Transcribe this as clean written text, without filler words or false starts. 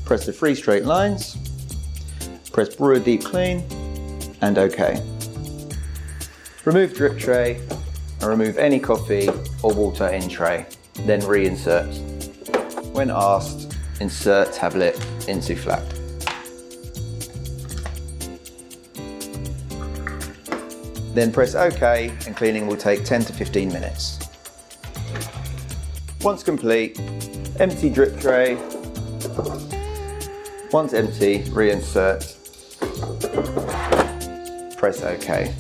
Press the 3 straight lines, press brewer deep clean, and OK. Remove drip tray and remove any coffee or water in tray, then reinsert. When asked, insert tablet into flap. Then press OK and cleaning will take 10 to 15 minutes. Once complete, empty drip tray. Once empty, reinsert. Press OK.